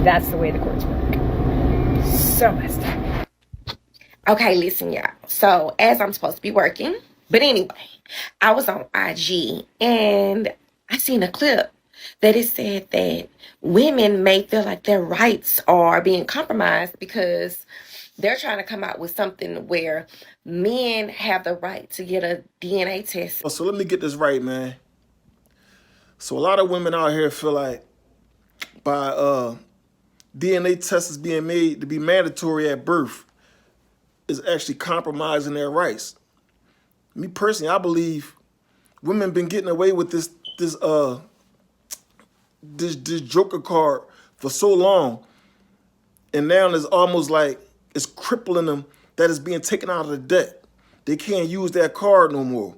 That's the way the courts work. So messed up. Okay, listen, y'all. So, as I'm supposed to be working, but anyway, I was on IG and I seen a clip that it said that women may feel like their rights are being compromised because they're trying to come out with something where men have the right to get a DNA test. So let me get this right, man. So a lot of women out here feel like by DNA tests being made to be mandatory at birth is actually compromising their rights. Me personally, I believe women been getting away with this joker card for so long, and now it's almost like it's crippling them that it's being taken out of the debt. They can't use that card no more.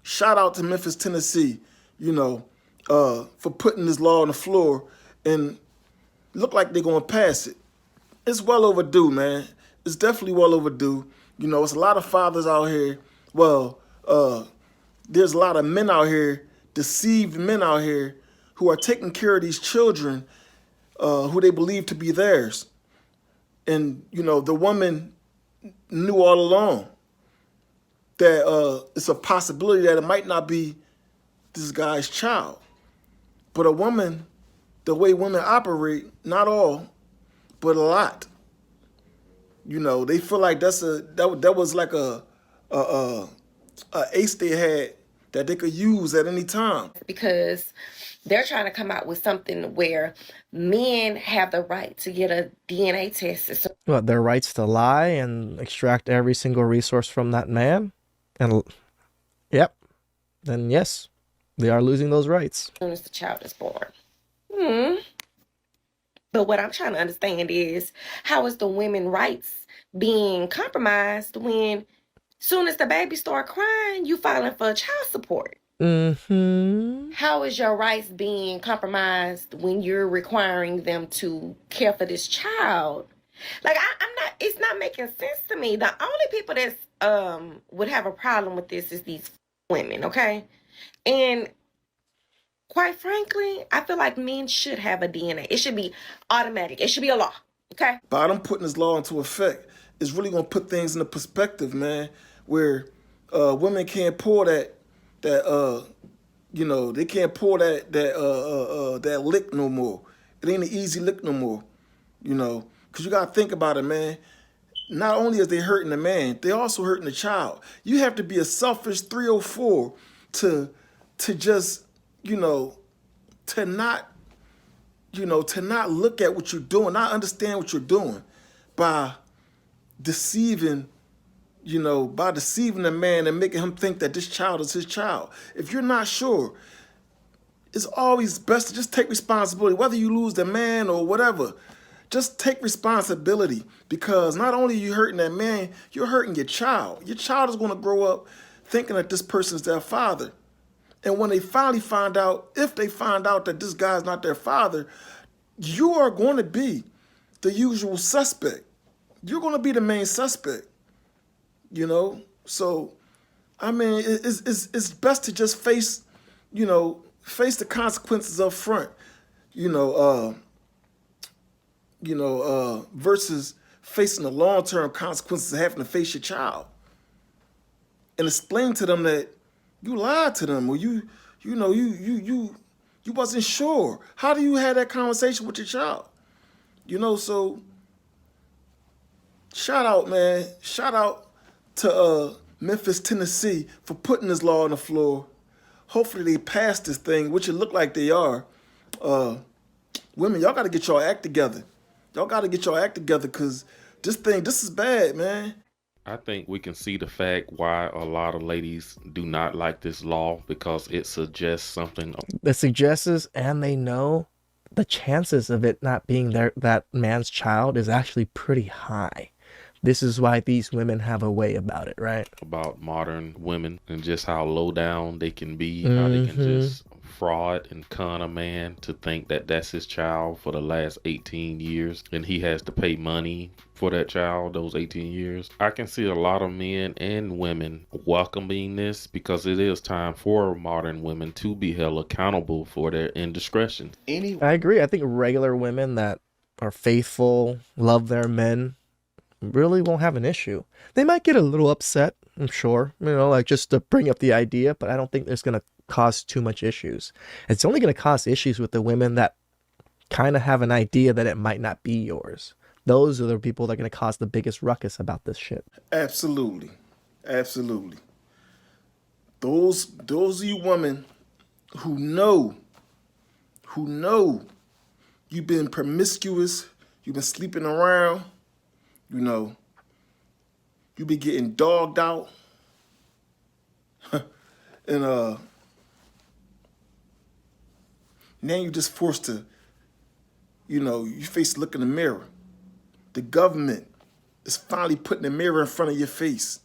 Shout out to Memphis, Tennessee, for putting this law on the floor and look like they're gonna pass it. It's well overdue, man. It's definitely well overdue. It's a lot of fathers out here. Well, there's a lot of men out here, deceived men out here, who are taking care of these children who they believe to be theirs. And, the woman knew all along that it's a possibility that it might not be this guy's child. But a woman, the way women operate, not all, but a lot, they feel like that was like a ace they had that they could use at any time. Because they're trying to come out with something where men have the right to get a DNA test. What, their rights to lie and extract every single resource from that man? And yep, then yes, they are losing those rights. As soon as the child is born. But what I'm trying to understand is, how is the women's rights being compromised when soon as the baby start crying, you filing for child support? How is your rights being compromised when you're requiring them to care for this child? Like, it's not making sense to me. The only people that would have a problem with this is these women, okay? And quite frankly, I feel like men should have a DNA. It should be automatic. It should be a law, okay? By them putting this law into effect, it's really gonna put things into perspective, man, where women can't pull they can't pull that lick no more. It ain't an easy lick no more, because you gotta think about it, man. Not only is they hurting the man, they also hurting the child. You have to be a selfish 304 to just, to not look at what you're doing, not understand what you're doing by deceiving the man and making him think that this child is his child. If you're not sure, it's always best to just take responsibility, whether you lose the man or whatever. Just take responsibility, because not only are you hurting that man, you're hurting your child. Your child is going to grow up thinking that this person is their father. And when they finally find out, if they find out that this guy is not their father, you are going to be the usual suspect. You're going to be the main suspect, So, I mean, it's best to just face the consequences up front, versus facing the long-term consequences of having to face your child. And explain to them that you lied to them, or you wasn't sure. How do you have that conversation with your child? So shout out, man. Shout out to Memphis, Tennessee for putting this law on the floor. Hopefully they pass this thing, which it look like they are. Women, y'all got to get your act together. Y'all got to get your act together, because this is bad, man. I think we can see the fact why a lot of ladies do not like this law, because it suggests something. It suggests, and they know the chances of it not being that man's child is actually pretty high. This is why these women have a way about it, right? About modern women and just how low down they can be, how they can just fraud and con a man to think that that's his child for the last 18 years, and he has to pay money for that child those 18 years. I can see a lot of men and women welcoming this, because it is time for modern women to be held accountable for their indiscretions. I agree. I think regular women that are faithful, love their men, really won't have an issue. They might get a little upset, I'm sure, like just to bring up the idea, but I don't think there's going to cause too much issues. It's only going to cause issues with the women that kind of have an idea that it might not be yours. Those are the people that are going to cause the biggest ruckus about this shit. Absolutely. Absolutely. Those of you women who know you've been promiscuous, you've been sleeping around, you've been getting dogged out, and now you're just forced to, you face to look in the mirror. The government is finally putting a mirror in front of your face,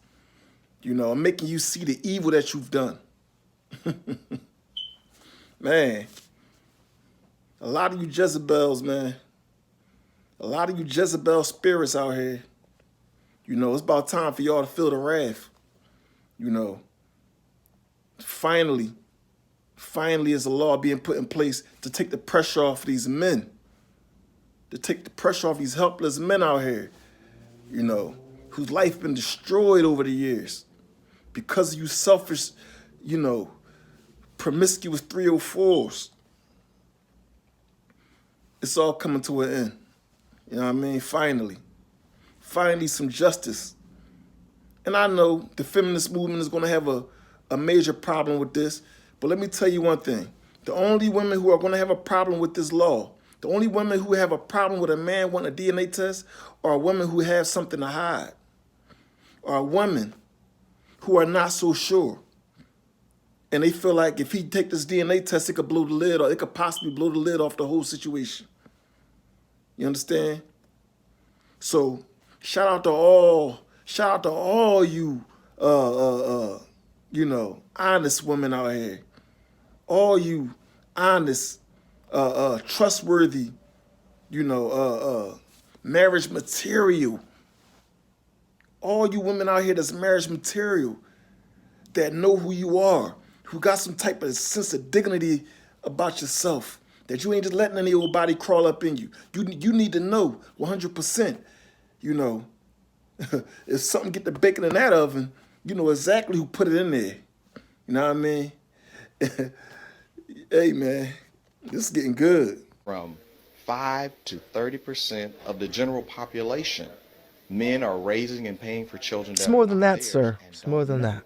and making you see the evil that you've done. Man, a lot of you Jezebels, man, a lot of you Jezebel spirits out here, it's about time for y'all to feel the wrath. Finally is a law being put in place to take the pressure off these men, to take the pressure off these helpless men out here, whose life been destroyed over the years because of you selfish, promiscuous 304s. It's all coming to an end. You know what I mean? Finally some justice. And I know the feminist movement is going to have a major problem with this, but let me tell you one thing. The only women who are going to have a problem with this law, the only women who have a problem with a man wanting a DNA test are women who have something to hide, are women who are not so sure. And they feel like if he take this DNA test, it could blow the lid, or it could possibly blow the lid off the whole situation. You understand? So shout out to all you, honest women out here. All you honest, trustworthy, marriage material. All you women out here that's marriage material, that know who you are, who got some type of sense of dignity about yourself, that you ain't just letting any old body crawl up in you. You need to know 100%, if something get the bacon in that oven, you know exactly who put it in there. You know what I mean? Hey, man, this is getting good. From 5 to 30% of the general population, men are raising and paying for children. It's more than that, sir. It's more than that.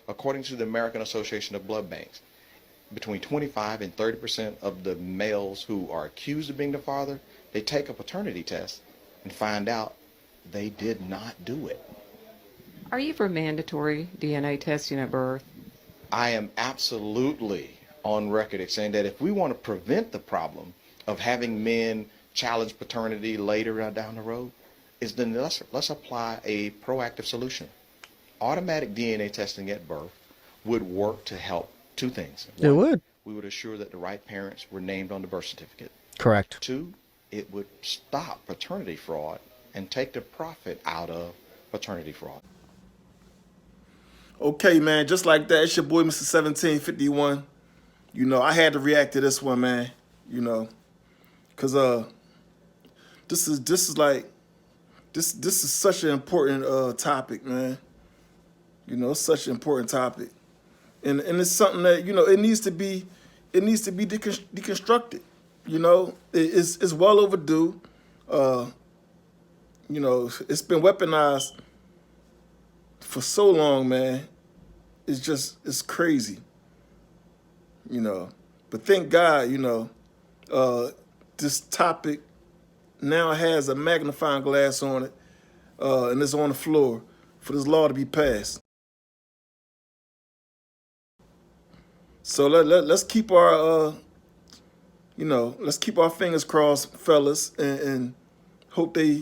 According to the American Association of Blood Banks, between 25 and 30% of the males who are accused of being the father, they take a paternity test and find out they did not do it. Are you for mandatory DNA testing at birth? I am absolutely on record as saying that if we want to prevent the problem of having men challenge paternity later down the road, then let's apply a proactive solution. Automatic DNA testing at birth would work to help two things. One, it would. We would assure that the right parents were named on the birth certificate. Correct. Two, it would stop paternity fraud and take the profit out of paternity fraud. Okay, man, just like that, it's your boy, Mr. 1751. I had to react to this one, man. Cause this is such an important topic, man. It's such an important topic, and it's something that it needs to be deconstructed. It's well overdue. It's been weaponized for so long, man. It's crazy. But thank God, this topic now has a magnifying glass on it, and it's on the floor for this law to be passed. So let's keep our let's keep our fingers crossed, fellas, and hope they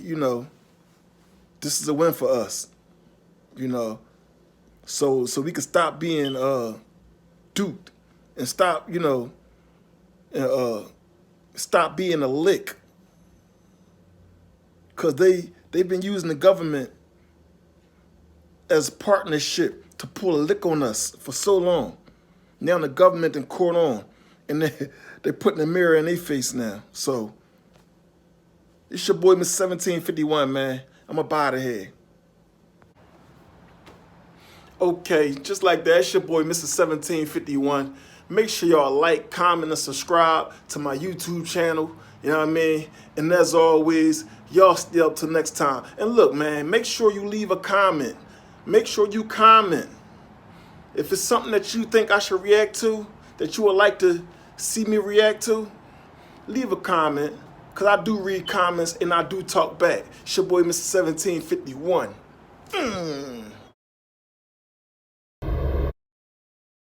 this is a win for us. So we can stop being duped and stop stop being a lick, because they've been using the government as partnership to pull a lick on us for so long. Now the government and caught on, and they're putting a mirror in their face now. So It's your boy, Mr. 1751, man. I'm up out of here. Okay, just like that, it's your boy, Mr. 1751. Make sure y'all like, comment, and subscribe to my YouTube channel. You know what I mean? And as always, y'all stay up till next time. And look, man, make sure you leave a comment. Make sure you comment. If it's something that you think I should react to, that you would like to see me react to, leave a comment. Because I do read comments and I do talk back. It's your boy, Mr. 1751.